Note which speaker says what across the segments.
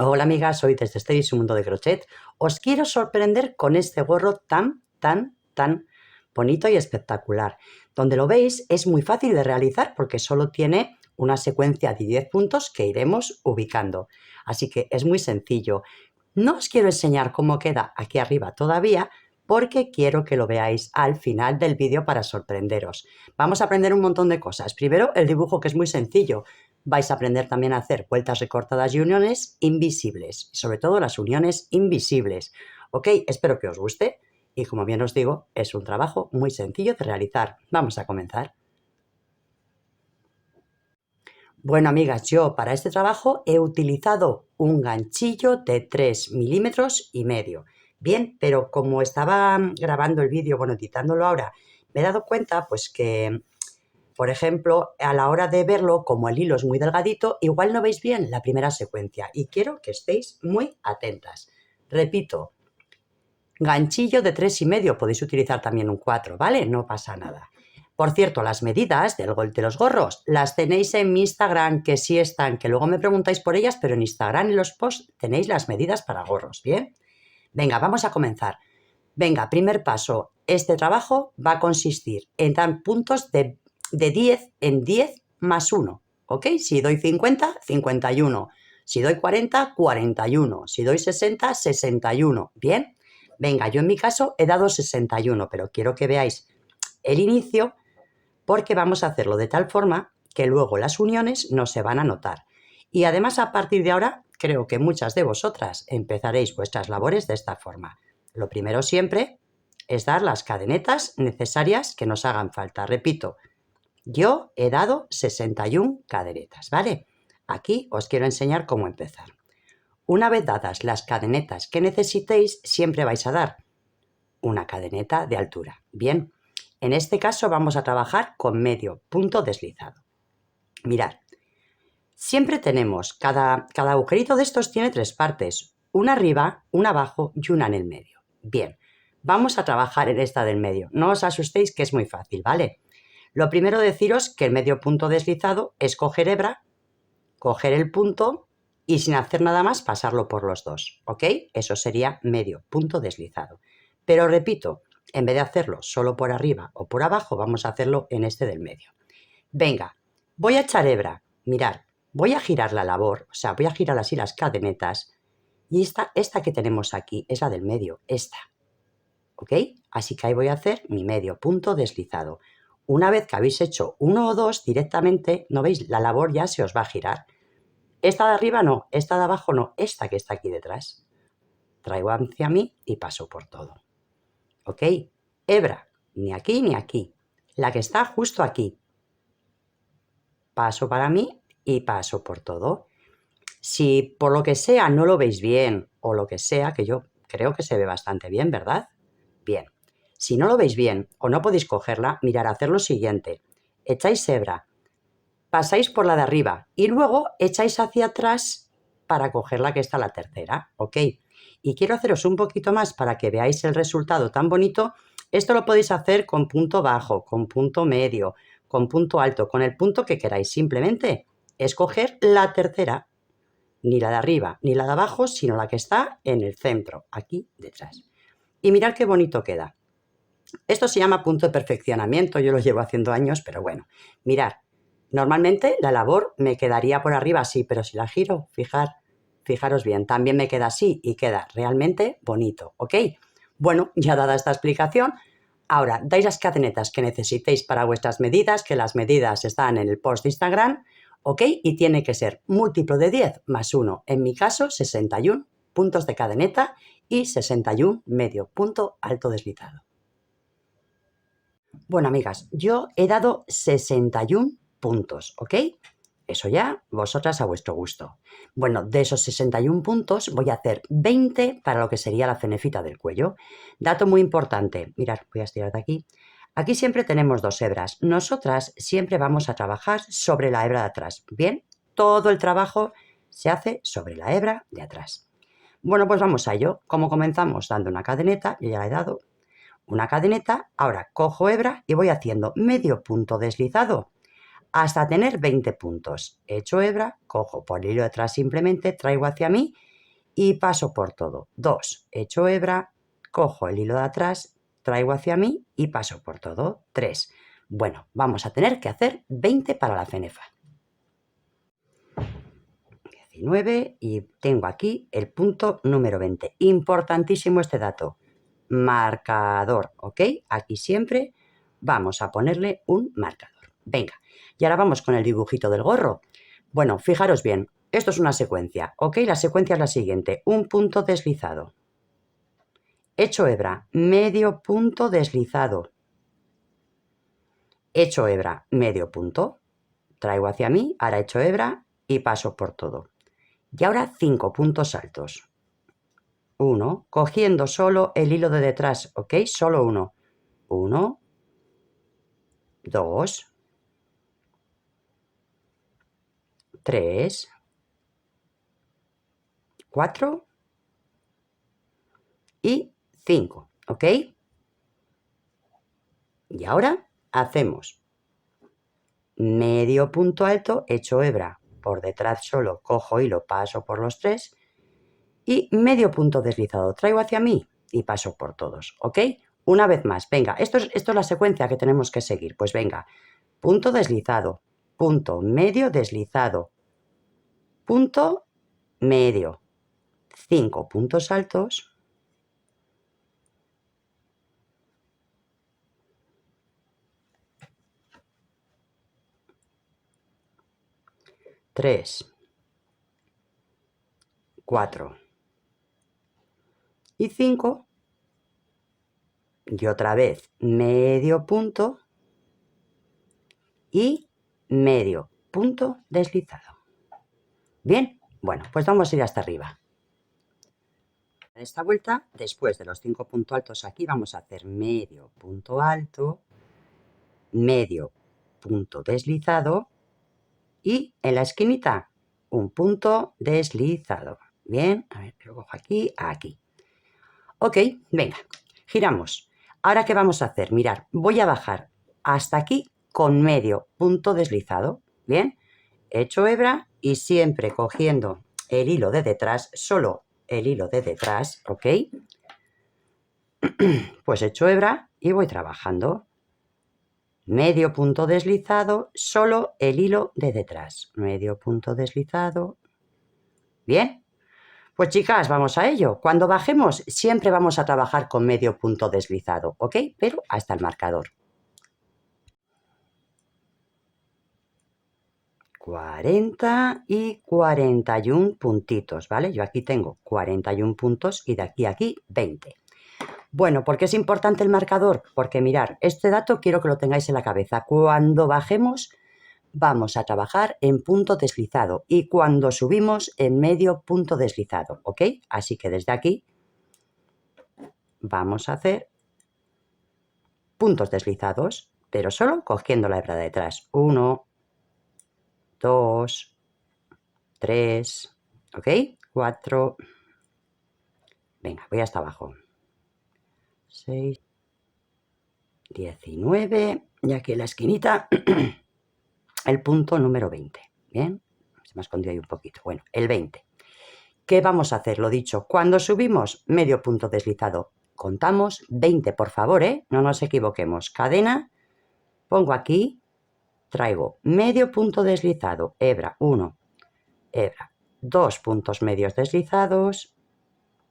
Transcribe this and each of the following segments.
Speaker 1: Hola amigas, soy desde este su mundo de crochet. Os quiero sorprender con este gorro tan bonito y espectacular. Donde lo veis es muy fácil de realizar porque solo tiene una secuencia de 10 puntos que iremos ubicando. Así que es muy sencillo. No os quiero enseñar cómo queda aquí arriba todavía porque quiero que lo veáis al final del vídeo para sorprenderos. Vamos a aprender un montón de cosas. Primero el dibujo, que es muy sencillo. Vais a aprender también a hacer vueltas recortadas y uniones invisibles, sobre todo las uniones invisibles. Ok, espero que os guste y, como bien os digo, es un trabajo muy sencillo de realizar. Vamos a comenzar. Bueno, amigas, yo para este trabajo he utilizado un ganchillo de 3,5 milímetros. Bien, pero como estaba grabando el vídeo, bueno, editándolo ahora, me he dado cuenta pues que, por ejemplo, a la hora de verlo, como el hilo es muy delgadito, igual no veis bien la primera secuencia y quiero que estéis muy atentas. Repito, ganchillo de 3,5, podéis utilizar también un 4, ¿vale? No pasa nada. Por cierto, las medidas de los gorros las tenéis en mi Instagram, que sí están, que luego me preguntáis por ellas, pero en Instagram en los posts tenéis las medidas para gorros, ¿bien? Venga, vamos a comenzar. Venga, primer paso. Este trabajo va a consistir en dar puntos de 10 en 10 más 1, ¿ok? Si doy 50, 51. Si doy 40, 41. Si doy 60, 61. ¿Bien? Venga, yo en mi caso he dado 61, pero quiero que veáis el inicio porque vamos a hacerlo de tal forma que luego las uniones no se van a notar. Y además, a partir de ahora, creo que muchas de vosotras empezaréis vuestras labores de esta forma. Lo primero siempre es dar las cadenetas necesarias que nos hagan falta. Repito, yo he dado 61 cadenetas, ¿vale? Aquí os quiero enseñar cómo empezar. Una vez dadas las cadenetas que necesitéis, siempre vais a dar una cadeneta de altura. Bien, en este caso vamos a trabajar con medio punto deslizado. Mirad, siempre tenemos, cada agujerito de estos tiene 3 partes, una arriba, una abajo y una en el medio. Bien, vamos a trabajar en esta del medio. No os asustéis, que es muy fácil, ¿vale? Lo primero, deciros que el medio punto deslizado es coger hebra, coger el punto y, sin hacer nada más, pasarlo por los dos, ¿ok? Eso sería medio punto deslizado. Pero repito, en vez de hacerlo solo por arriba o por abajo, vamos a hacerlo en este del medio. Venga, voy a echar hebra. Mirad, voy a girar la labor, o sea, voy a girar así las cadenetas, y esta que tenemos aquí es la del medio, esta, ¿ok? Así que ahí voy a hacer mi medio punto deslizado. Una vez que habéis hecho uno o dos, directamente, ¿no veis? La labor ya se os va a girar. Esta de arriba no, esta de abajo no, esta que está aquí detrás. Traigo hacia mí y paso por todo. ¿Ok? Hebra, ni aquí ni aquí. La que está justo aquí. Paso para mí y paso por todo. Si por lo que sea no lo veis bien o lo que sea, que yo creo que se ve bastante bien, ¿verdad? Bien. Si no lo veis bien o no podéis cogerla, mirad, hacer lo siguiente. Echáis hebra, pasáis por la de arriba y luego echáis hacia atrás para coger la que está la tercera, ¿ok? Y quiero haceros un poquito más para que veáis el resultado tan bonito. Esto lo podéis hacer con punto bajo, con punto medio, con punto alto, con el punto que queráis. Simplemente escoger la tercera, ni la de arriba ni la de abajo, sino la que está en el centro, aquí detrás. Y mirad qué bonito queda. Esto se llama punto de perfeccionamiento, yo lo llevo haciendo años, pero bueno, mirad. Normalmente la labor me quedaría por arriba así, pero si la giro, fijaros bien, también me queda así y queda realmente bonito, ¿ok? Bueno, ya dada esta explicación, ahora dais las cadenetas que necesitéis para vuestras medidas, que las medidas están en el post de Instagram, ¿ok? Y tiene que ser múltiplo de 10 más 1, en mi caso 61 puntos de cadeneta y 61 medio punto alto deslizado. Bueno, amigas, yo he dado 61 puntos, ¿ok? Eso ya, vosotras a vuestro gusto. Bueno, de esos 61 puntos voy a hacer 20 para lo que sería la cenefita del cuello. Dato muy importante, mirad, voy a estirar de aquí. Aquí siempre tenemos 2 hebras. Nosotras siempre vamos a trabajar sobre la hebra de atrás, ¿bien? Todo el trabajo se hace sobre la hebra de atrás. Bueno, pues vamos a ello. Como comenzamos dando una cadeneta, yo ya la he dado, una cadeneta, ahora cojo hebra y voy haciendo medio punto deslizado hasta tener 20 puntos. Echo hebra, cojo por el hilo de atrás, simplemente traigo hacia mí y paso por todo. 2, echo hebra, cojo el hilo de atrás, traigo hacia mí y paso por todo. 3. Bueno, vamos a tener que hacer 20 para la cenefa. 19 y tengo aquí el punto número 20. Importantísimo este dato. Marcador, ¿ok? Aquí siempre vamos a ponerle un marcador. Venga, y ahora vamos con el dibujito del gorro. Bueno, fijaros bien, esto es una secuencia, ¿ok? La secuencia es la siguiente. Un punto deslizado. Hecho hebra, medio punto deslizado. Hecho hebra, medio punto. Traigo hacia mí, ahora hecho hebra y paso por todo. Y ahora 5 puntos altos. 1, cogiendo solo el hilo de detrás, ¿ok? Solo uno. 1, 2, 3, 4 y 5, ¿ok? Y ahora hacemos medio punto alto, hecho hebra por detrás solo, cojo hilo, paso por los 3 y medio punto deslizado, traigo hacia mí y paso por todos, ¿ok? Una vez más, venga, esto es la secuencia que tenemos que seguir, pues venga, punto deslizado, punto medio deslizado, punto medio, 5 puntos altos, 3, 4 y 5 y otra vez medio punto y medio punto deslizado. Bien, bueno, pues vamos a ir hasta arriba. En esta vuelta, después de los 5 puntos altos aquí, vamos a hacer medio punto alto, medio punto deslizado y en la esquinita un punto deslizado. Bien, a ver, lo cojo aquí, aquí. Ok, venga, giramos. Ahora, ¿qué vamos a hacer? Mirad, voy a bajar hasta aquí con medio punto deslizado. Bien, hecho hebra y siempre cogiendo el hilo de detrás, solo el hilo de detrás, ¿ok? Pues hecho hebra y voy trabajando. Medio punto deslizado, solo el hilo de detrás. Medio punto deslizado. Bien. Pues chicas, vamos a ello. Cuando bajemos siempre vamos a trabajar con medio punto deslizado, ¿ok? Pero hasta el marcador. 40 y 41 puntitos, ¿vale? Yo aquí tengo 41 puntos y de aquí a aquí 20. Bueno, ¿por qué es importante el marcador? Porque mirar, este dato quiero que lo tengáis en la cabeza. Cuando bajemos vamos a trabajar en punto deslizado y cuando subimos en medio punto deslizado, ¿ok? Así que desde aquí vamos a hacer puntos deslizados, pero solo cogiendo la hebra de detrás. 1, 2, 3, ¿ok? 4, venga, voy hasta abajo. 6, 19 y aquí en la esquinita el punto número 20. Bien, se me ha escondido ahí un poquito. Bueno, el 20. ¿Qué vamos a hacer? Lo dicho, cuando subimos medio punto deslizado, contamos 20, por favor, ¿eh? No nos equivoquemos. Cadena, pongo aquí, traigo medio punto deslizado, hebra 1, hebra 2 puntos medios deslizados,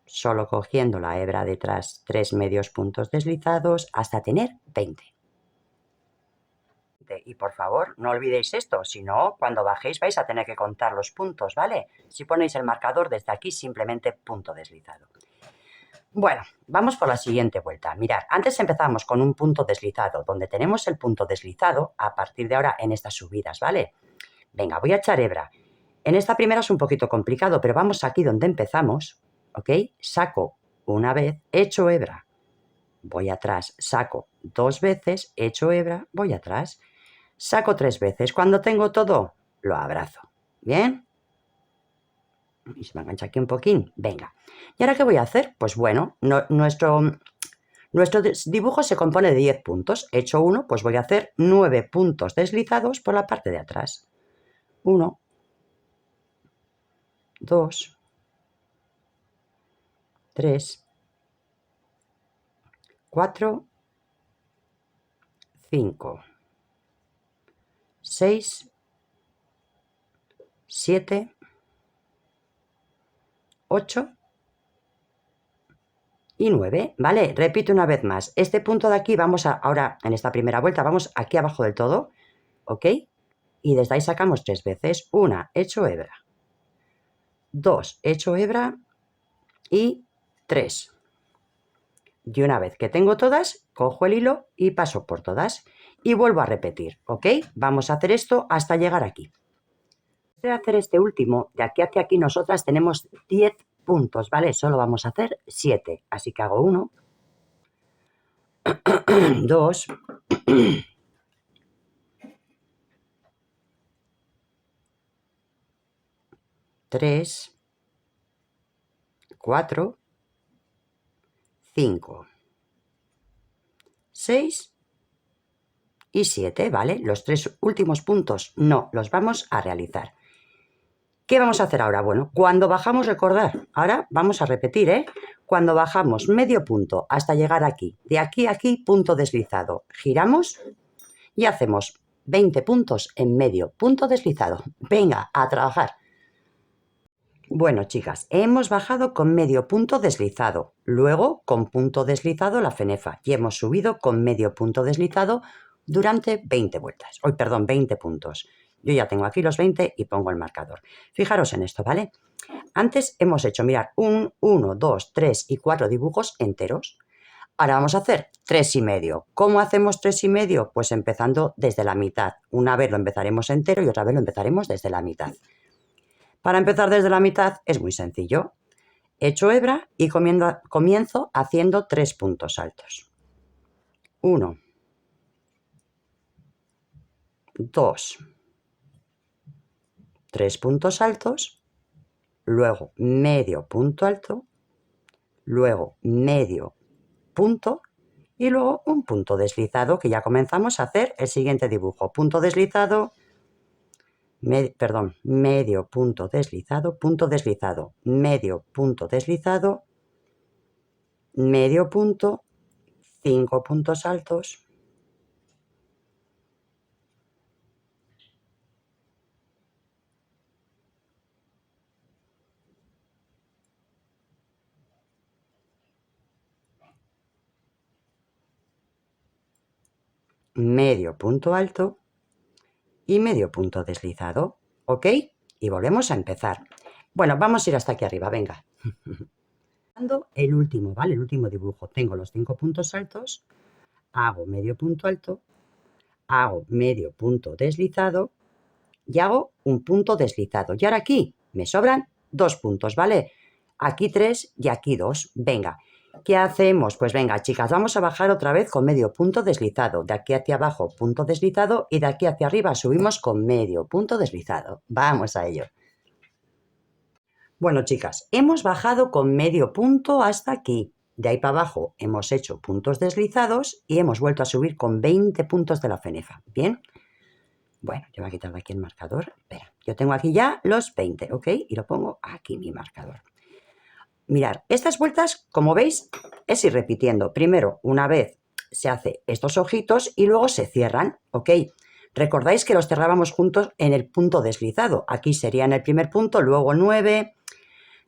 Speaker 1: solo cogiendo la hebra detrás 3 medios puntos deslizados hasta tener 20. Y por favor, no olvidéis esto, si no, cuando bajéis vais a tener que contar los puntos, ¿vale? Si ponéis el marcador desde aquí, simplemente punto deslizado. Bueno, vamos por la siguiente vuelta. Mirad, antes empezamos con un punto deslizado, donde tenemos el punto deslizado a partir de ahora en estas subidas, ¿vale? Venga, voy a echar hebra. En esta primera es un poquito complicado, pero vamos aquí donde empezamos, ¿ok? Saco una vez, echo hebra, voy atrás, saco 2 veces, echo hebra, voy atrás, saco 3 veces. Cuando tengo todo, lo abrazo. ¿Bien? Y se me engancha aquí un poquín. Venga. ¿Y ahora qué voy a hacer? Pues bueno, nuestro dibujo se compone de 10 puntos. He hecho uno, pues voy a hacer 9 puntos deslizados por la parte de atrás. 1, 2, 3, 4, 5, 6, 7, 8 y 9, ¿vale? Repito una vez más, este punto de aquí vamos a, ahora en esta primera vuelta, vamos aquí abajo del todo, ¿ok? Y desde ahí sacamos 3 veces, una, hecho hebra, 2, hecho hebra y 3. Y una vez que tengo todas, cojo el hilo y paso por todas y vuelvo a repetir, ¿ok? Vamos a hacer esto hasta llegar aquí. De hacer este último, de aquí hacia aquí nosotras tenemos 10 puntos, ¿vale? Solo vamos a hacer 7, así que hago 1, 2, 3, 4, 5, 6 y 7, ¿vale? Los 3 últimos puntos no los vamos a realizar. ¿Qué vamos a hacer ahora? Bueno, cuando bajamos, recordar, ahora vamos a repetir, ¿eh? Cuando bajamos medio punto hasta llegar aquí, de aquí a aquí, punto deslizado, giramos y hacemos 20 puntos en medio punto deslizado. Venga, a trabajar. Bueno, chicas, hemos bajado con medio punto deslizado, luego con punto deslizado la fenefa y hemos subido con medio punto deslizado durante 20 vueltas. Hoy, perdón, 20 puntos. Yo ya tengo aquí los 20 y pongo el marcador. Fijaros en esto, ¿vale? Antes hemos hecho, mirad, 1, 2, 3 y 4 dibujos enteros. Ahora vamos a hacer 3 y medio. ¿Cómo hacemos 3 y medio? Pues empezando desde la mitad. Una vez lo empezaremos entero y otra vez lo empezaremos desde la mitad. Para empezar desde la mitad es muy sencillo. Echo hebra y comienzo haciendo 3 puntos altos. 1, 2, 3 puntos altos, luego medio punto alto, luego medio punto y luego un punto deslizado, que ya comenzamos a hacer el siguiente dibujo. Punto deslizado, medio punto deslizado, medio punto deslizado, medio punto, 5 puntos altos, medio punto alto y medio punto deslizado, ¿ok? Y volvemos a empezar. Bueno, vamos a ir hasta aquí arriba, venga. El último, ¿vale? El último dibujo. Tengo los 5 puntos altos, hago medio punto alto, hago medio punto deslizado y hago un punto deslizado. Y ahora aquí me sobran 2 puntos, ¿vale? Aquí 3 y aquí 2. Venga. ¿Qué hacemos? Pues venga, chicas, vamos a bajar otra vez con medio punto deslizado. De aquí hacia abajo, punto deslizado, y de aquí hacia arriba subimos con medio punto deslizado. Vamos a ello. Bueno, chicas, hemos bajado con medio punto hasta aquí. De ahí para abajo hemos hecho puntos deslizados y hemos vuelto a subir con 20 puntos de la fenefa. ¿Bien? Bueno, yo voy a quitar de aquí el marcador. Espera, yo tengo aquí ya los 20, ¿ok? Y lo pongo aquí mi marcador. Mirad, estas vueltas, como veis, es ir repitiendo. Primero, una vez se hace estos ojitos y luego se cierran, ¿ok? Recordáis que los cerrábamos juntos en el punto deslizado. Aquí sería en el primer punto, luego 9,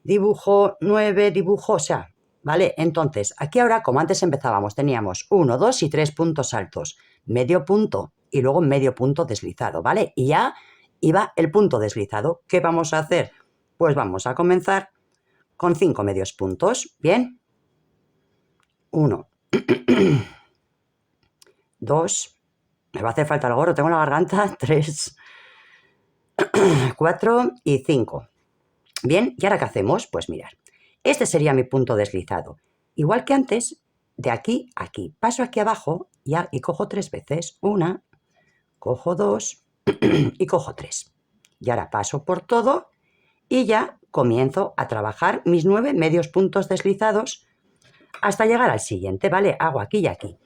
Speaker 1: dibujo, 9, dibujo, o sea, ¿vale? Entonces, aquí ahora, como antes empezábamos, teníamos 1, 2 y 3 puntos altos, medio punto y luego medio punto deslizado, ¿vale? Y ya iba el punto deslizado. ¿Qué vamos a hacer? Pues vamos a comenzar con 5 medios puntos, ¿bien? 1, 2, me va a hacer falta el gorro, tengo la garganta, 3, 4 y 5. Bien, ¿y ahora qué hacemos? Pues mirad, este sería mi punto deslizado. Igual que antes, de aquí a aquí. Paso aquí abajo y cojo 3 veces. 1, cojo 2 y cojo 3. Y ahora paso por todo y ya comienzo a trabajar mis 9 medios puntos deslizados hasta llegar al siguiente, ¿vale? Hago aquí y aquí.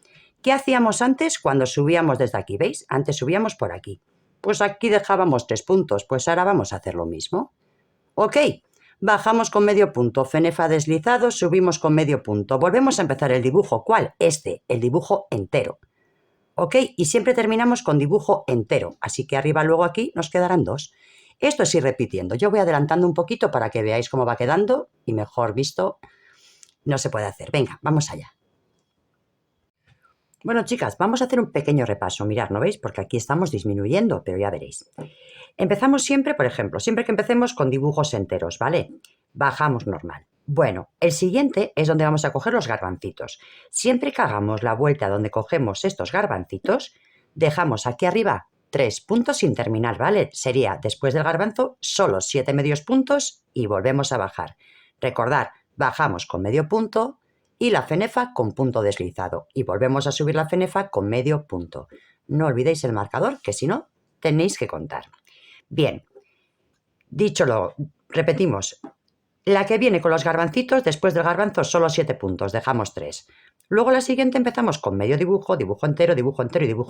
Speaker 1: ¿Qué hacíamos antes cuando subíamos desde aquí? ¿Veis? Antes subíamos por aquí. Pues aquí dejábamos 3 puntos. Pues ahora vamos a hacer lo mismo. ¿Ok? Bajamos con medio punto, fenefa deslizado, subimos con medio punto. Volvemos a empezar el dibujo. ¿Cuál? Este, el dibujo entero. ¿Ok? Y siempre terminamos con dibujo entero. Así que arriba luego aquí nos quedarán dos. Esto es ir repitiendo. Yo voy adelantando un poquito para que veáis cómo va quedando y mejor visto no se puede hacer. Venga, vamos allá. Bueno, chicas, vamos a hacer un pequeño repaso. Mirad, ¿no veis? Porque aquí estamos disminuyendo, pero ya veréis. Empezamos siempre, por ejemplo, siempre que empecemos con dibujos enteros, ¿vale? Bajamos normal. Bueno, el siguiente es donde vamos a coger los garbancitos. Siempre que hagamos la vuelta donde cogemos estos garbancitos, dejamos aquí arriba 3 puntos sin terminar, ¿vale? Sería después del garbanzo solo 7 medios puntos y volvemos a bajar. Recordad, bajamos con medio punto y la fenefa con punto deslizado y volvemos a subir la fenefa con medio punto. No olvidéis el marcador, que si no, tenéis que contar. Bien, dicho repetimos. La que viene con los garbancitos, después del garbanzo, solo 7 puntos, dejamos 3. Luego la siguiente empezamos con medio dibujo, dibujo entero y dibujo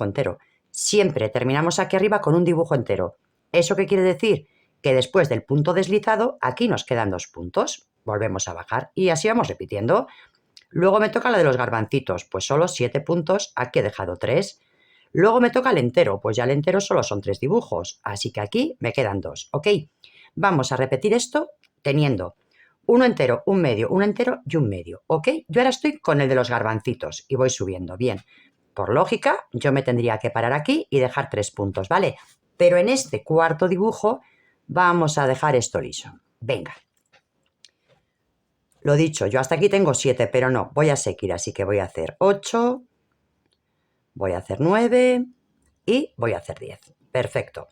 Speaker 1: entero. Siempre terminamos aquí arriba con un dibujo entero. ¿Eso qué quiere decir? Que después del punto deslizado, aquí nos quedan 2 puntos. Volvemos a bajar y así vamos repitiendo. Luego me toca la de los garbancitos, pues solo 7 puntos, aquí he dejado 3. Luego me toca el entero, pues ya el entero solo son 3 dibujos, así que aquí me quedan 2, ¿ok? Vamos a repetir esto teniendo uno entero, un medio, un entero y un medio, ¿ok? Yo ahora estoy con el de los garbancitos y voy subiendo, bien. Por lógica, yo me tendría que parar aquí y dejar 3 puntos, ¿vale? Pero en este cuarto dibujo vamos a dejar esto liso. Venga. Lo dicho, yo hasta aquí tengo 7, pero no, voy a seguir, así que voy a hacer 8, voy a hacer 9 y voy a hacer 10. Perfecto.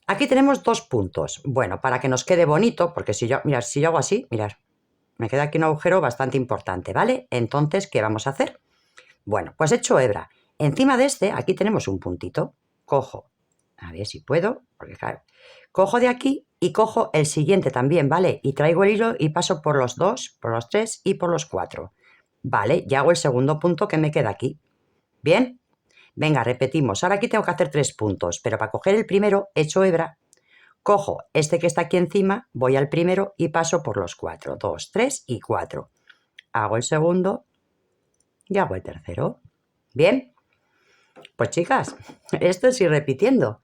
Speaker 1: Aquí tenemos 2 puntos. Bueno, para que nos quede bonito, porque si yo hago así, mirad, me queda aquí un agujero bastante importante, ¿vale? Entonces, ¿qué vamos a hacer? Bueno, pues he hecho hebra. Encima de este, aquí tenemos un puntito. Cojo, a ver si puedo, porque claro, cojo de aquí y cojo el siguiente también, ¿vale? Y traigo el hilo y paso por los 2, por los 3 y por los 4. Vale, y hago el segundo punto que me queda aquí. ¿Bien? Venga, repetimos. Ahora aquí tengo que hacer 3 puntos, pero para coger el primero he hecho hebra. Cojo este que está aquí encima, voy al primero y paso por los 4. 2, 3 y 4. Hago el segundo y hago el tercero. ¿Bien? Pues chicas, esto es ir repitiendo.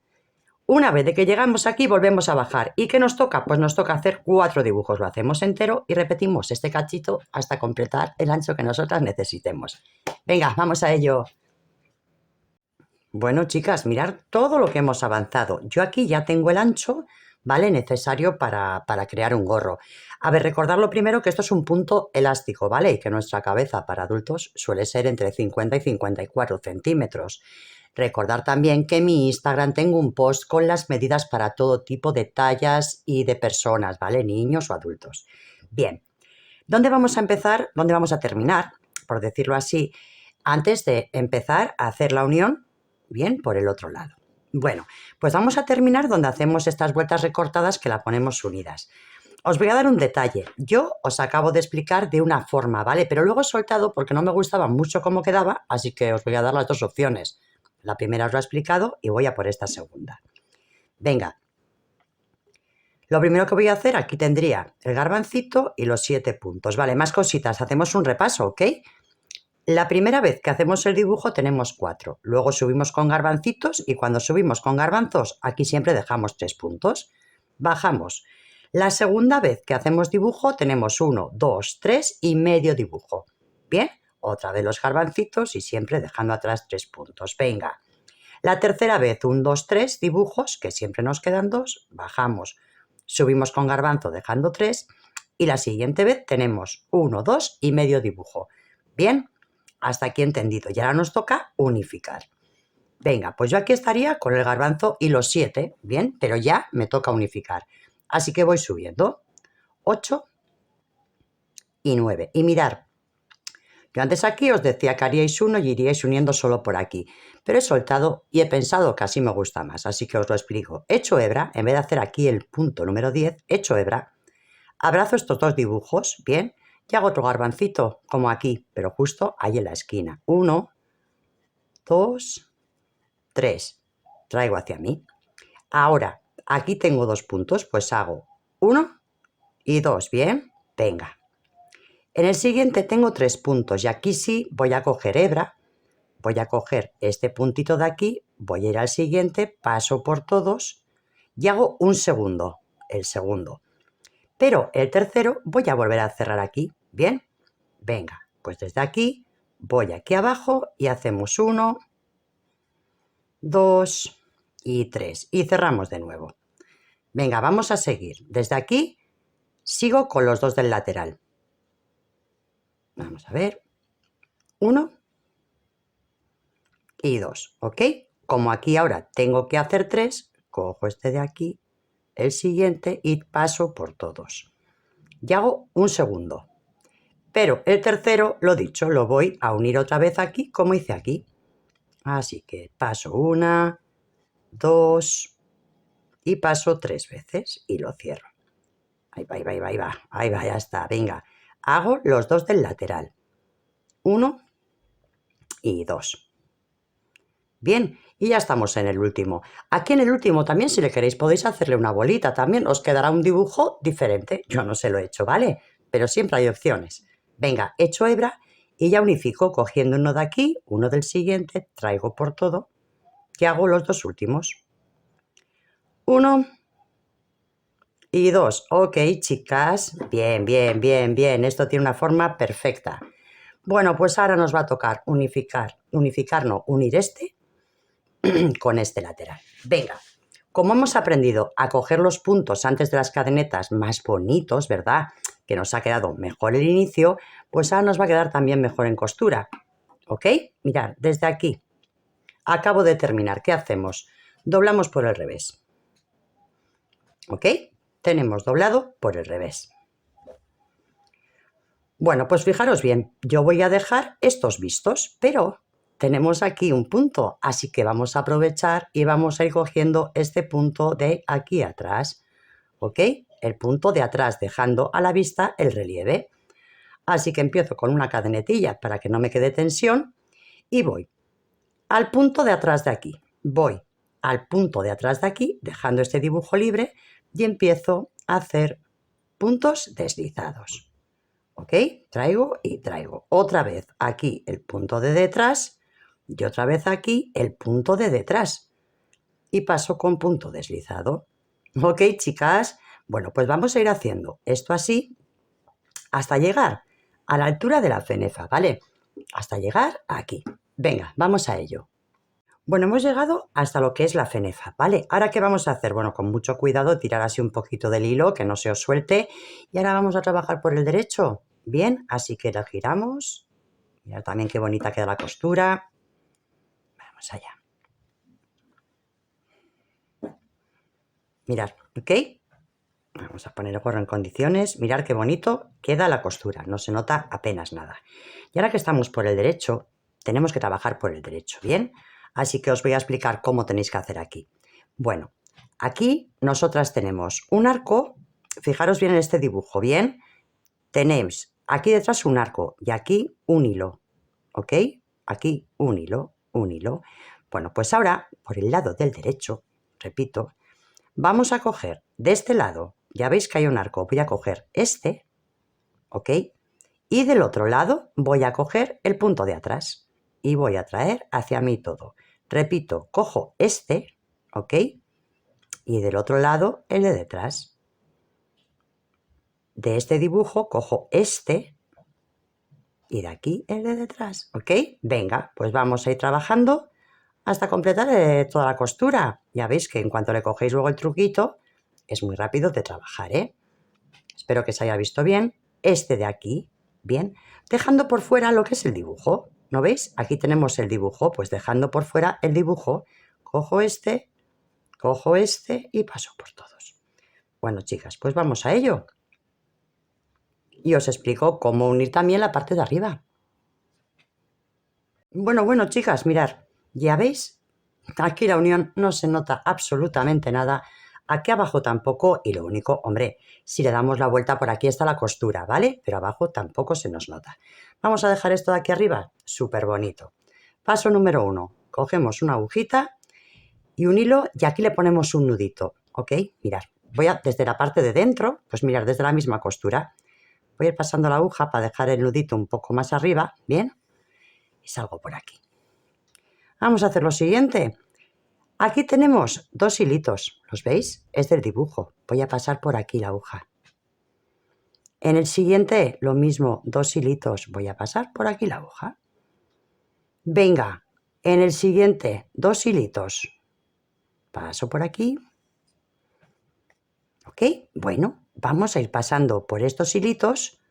Speaker 1: Una vez de que llegamos aquí volvemos a bajar. ¿Y qué nos toca? Pues nos toca hacer 4 dibujos. Lo hacemos entero y repetimos este cachito hasta completar el ancho que nosotras necesitemos. Venga, vamos a ello. Bueno, chicas, mirad todo lo que hemos avanzado. Yo aquí ya tengo el ancho, ¿vale? Necesario para crear un gorro. A ver, recordad lo primero que esto es un punto elástico, ¿vale? Y que nuestra cabeza para adultos suele ser entre 50 y 54 centímetros. Recordar también que en mi Instagram tengo un post con las medidas para todo tipo de tallas y de personas, ¿vale? Niños o adultos. Bien, ¿dónde vamos a empezar? ¿Dónde vamos a terminar? Por decirlo así, antes de empezar a hacer la unión, bien, por el otro lado. Bueno, pues vamos a terminar donde hacemos estas vueltas recortadas que la ponemos unidas. Os voy a dar un detalle. Yo os acabo de explicar de una forma, ¿vale? Pero luego he soltado porque no me gustaba mucho cómo quedaba, así que os voy a dar las dos opciones. La primera os lo he explicado y voy a por esta segunda. Venga. Lo primero que voy a hacer, aquí tendría el garbancito y los 7 puntos. Vale, más cositas. Hacemos un repaso, ¿ok? La primera vez que hacemos el dibujo tenemos 4, luego subimos con garbancitos y cuando subimos con garbanzos aquí siempre dejamos 3 puntos. Bajamos. La segunda vez que hacemos dibujo tenemos 1, 2, 3 y medio dibujo. Bien, otra vez los garbancitos y siempre dejando atrás 3 puntos. Venga. La tercera vez 1, 2, 3 dibujos, que siempre nos quedan 2, bajamos. Subimos con garbanzo dejando 3 y la siguiente vez tenemos 1, 2 y medio dibujo. Bien. Hasta aquí entendido. Y ahora nos toca unificar. Venga, pues yo aquí estaría con el garbanzo y los 7, bien, pero ya me toca unificar. Así que voy subiendo. 8 y 9. Y mirad, yo antes aquí os decía que haríais uno y iríais uniendo solo por aquí. Pero he soltado y he pensado que así me gusta más, así que os lo explico. He hecho hebra, en vez de hacer aquí el punto número 10, he hecho hebra. Abrazo estos dos dibujos, bien, y hago otro garbancito, como aquí, pero justo ahí en la esquina. 1, 2, 3. Traigo hacia mí. Ahora, aquí tengo 2 puntos, pues hago 1 y 2, ¿bien? Venga. En el siguiente tengo 3 puntos y aquí sí voy a coger hebra, voy a coger este puntito de aquí, voy a ir al siguiente, paso por todos y hago un segundo, el segundo. Pero el tercero voy a volver a cerrar aquí, ¿bien? Venga, pues desde aquí voy aquí abajo y hacemos 1, 2 y 3 y cerramos de nuevo. Venga, vamos a seguir. Desde aquí sigo con los 2 del lateral. Vamos a ver. 1 y 2, ¿ok? Como aquí ahora tengo que hacer 3, cojo este de aquí, el siguiente y paso por todos. Y hago un segundo. Pero el tercero, lo dicho, lo voy a unir otra vez aquí, como hice aquí. Así que paso 1, 2 y paso 3 veces y lo cierro. Ahí va, ahí va, ahí va, ahí va, ahí va, ya está. Venga, hago los 2 del lateral. 1 y 2. Bien, y ya estamos en el último. Aquí en el último también, si le queréis, podéis hacerle una bolita también. Os quedará un dibujo diferente. Yo no se lo he hecho, ¿vale? Pero siempre hay opciones. Venga, echo hebra y ya unifico cogiendo uno de aquí, uno del siguiente, traigo por todo y hago los 2 últimos. 1 y 2. Ok, chicas. Bien, bien, bien, bien. Esto tiene una forma perfecta. Bueno, pues ahora nos va a tocar unir este con este lateral. Venga, como hemos aprendido a coger los puntos antes de las cadenetas más bonitos, ¿verdad? Que nos ha quedado mejor el inicio, pues ahora nos va a quedar también mejor en costura. ¿Ok? Mirad, desde aquí acabo de terminar. ¿Qué hacemos? Doblamos por el revés. ¿Ok? Tenemos doblado por el revés. Bueno, pues fijaros bien, yo voy a dejar estos vistos, pero tenemos aquí un punto, así que vamos a aprovechar y vamos a ir cogiendo este punto de aquí atrás, ¿ok? El punto de atrás, dejando a la vista el relieve. Así que empiezo con una cadenetilla para que no me quede tensión y voy al punto de atrás de aquí. Voy al punto de atrás de aquí, dejando este dibujo libre y empiezo a hacer puntos deslizados. ¿Ok? Traigo y traigo. Otra vez aquí el punto de detrás y otra vez aquí el punto de detrás. Y paso con punto deslizado. ¿Ok, chicas? Bueno, pues vamos a ir haciendo esto así hasta llegar a la altura de la fenefa, ¿vale? Hasta llegar aquí. Venga, vamos a ello. Bueno, hemos llegado hasta lo que es la fenefa, ¿vale? Ahora, ¿qué vamos a hacer? Bueno, con mucho cuidado, tirar así un poquito del hilo, que no se os suelte. Y ahora vamos a trabajar por el derecho. Bien, así que la giramos. Mirad también qué bonita queda la costura. Vamos allá. Mirad, ¿ok? Vamos a poner el gorro en condiciones. Mirad qué bonito queda la costura. No se nota apenas nada. Y ahora que estamos por el derecho, tenemos que trabajar por el derecho, ¿bien? Así que os voy a explicar cómo tenéis que hacer aquí. Bueno, aquí nosotras tenemos un arco. Fijaros bien en este dibujo, ¿bien? Tenéis aquí detrás un arco y aquí un hilo, ¿ok? Aquí un hilo, un hilo. Bueno, pues ahora, por el lado del derecho, repito, vamos a coger de este lado, ya veis que hay un arco, voy a coger este, ¿ok? Y del otro lado voy a coger el punto de atrás y voy a traer hacia mí todo. Repito, cojo este, ¿ok? Y del otro lado el de detrás. De este dibujo cojo este y de aquí el de detrás, ¿ok? Venga, pues vamos a ir trabajando hasta completar toda la costura. Ya veis que en cuanto le cogéis luego el truquito, es muy rápido de trabajar, ¿eh? Espero que se haya visto bien. Este de aquí, bien, dejando por fuera lo que es el dibujo. ¿No veis? Aquí tenemos el dibujo, pues dejando por fuera el dibujo, cojo este y paso por todos. Bueno, chicas, pues vamos a ello. Y os explico cómo unir también la parte de arriba. Bueno, chicas, mirad, ya veis, aquí la unión no se nota absolutamente nada, aquí abajo tampoco, y lo único, hombre, si le damos la vuelta por aquí está la costura, ¿vale? Pero abajo tampoco se nos nota. Vamos a dejar esto de aquí arriba, súper bonito. Paso número 1, cogemos una agujita y un hilo y aquí le ponemos un nudito, ¿ok? Mirad, voy a, desde la parte de dentro, pues mirar, desde la misma costura, voy a ir pasando la aguja para dejar el nudito un poco más arriba, ¿bien? Y salgo por aquí. Vamos a hacer lo siguiente. Aquí tenemos 2 hilitos, ¿los veis? Es del dibujo. Voy a pasar por aquí la aguja. En el siguiente, lo mismo, 2 hilitos. Voy a pasar por aquí la aguja. Venga, en el siguiente, 2 hilitos. Paso por aquí. ¿Ok? Bueno, vamos a ir pasando por estos hilitos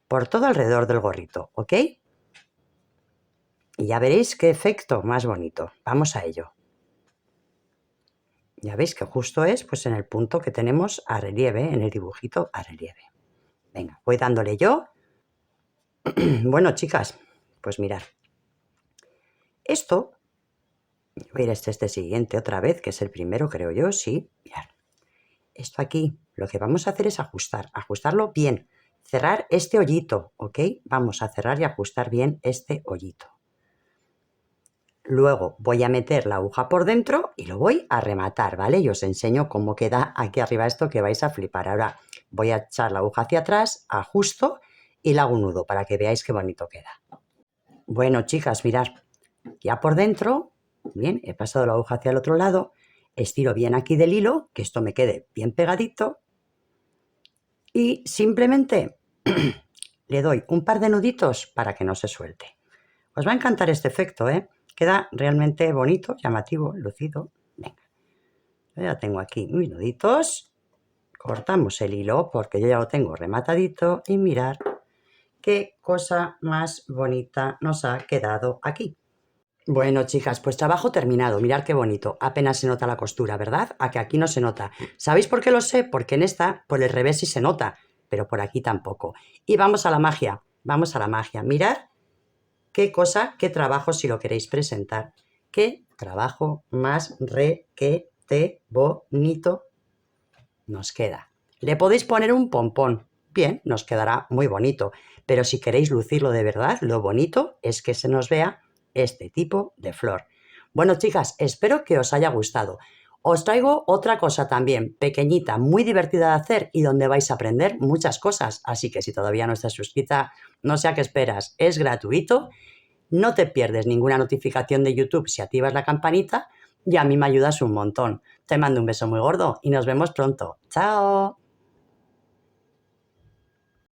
Speaker 1: por todo alrededor del gorrito, ¿ok? Y ya veréis qué efecto más bonito. Vamos a ello. Ya veis que justo es pues en el punto que tenemos a relieve, en el dibujito a relieve. Venga, voy dándole yo. Bueno, chicas, pues mirad. Esto, voy a ir a este siguiente otra vez, que es el primero, creo yo, sí. Mirad. Esto aquí, lo que vamos a hacer es ajustarlo bien. Cerrar este hoyito, ¿ok? Vamos a cerrar y ajustar bien este hoyito. Luego voy a meter la aguja por dentro y lo voy a rematar, ¿vale? Y os enseño cómo queda aquí arriba esto que vais a flipar. Ahora voy a echar la aguja hacia atrás, ajusto y le hago un nudo para que veáis qué bonito queda. Bueno, chicas, mirad, ya por dentro, bien, he pasado la aguja hacia el otro lado, estiro bien aquí del hilo, que esto me quede bien pegadito y simplemente le doy un par de nuditos para que no se suelte. Os va a encantar este efecto, ¿eh? Queda realmente bonito, llamativo, lucido. Venga, ya tengo aquí mis nuditos. Cortamos el hilo porque yo ya lo tengo rematadito y mirad qué cosa más bonita nos ha quedado aquí. Bueno, chicas, pues trabajo terminado. Mirad qué bonito. Apenas se nota la costura, ¿verdad? A que aquí no se nota. ¿Sabéis por qué lo sé? Porque en esta, por el revés sí se nota, pero por aquí tampoco. Y vamos a la magia. Vamos a la magia. Mirad qué cosa, qué trabajo, si lo queréis presentar. Qué trabajo más requete bonito nos queda. Le podéis poner un pompón. Bien, nos quedará muy bonito. Pero si queréis lucirlo de verdad, lo bonito es que se nos vea este tipo de flor. Bueno, chicas, espero que os haya gustado. Os traigo otra cosa también, pequeñita, muy divertida de hacer y donde vais a aprender muchas cosas. Así que si todavía no estás suscrita, no sé a qué esperas. Es gratuito. No te pierdes ninguna notificación de YouTube si activas la campanita y a mí me ayudas un montón. Te mando un beso muy gordo y nos vemos pronto. ¡Chao!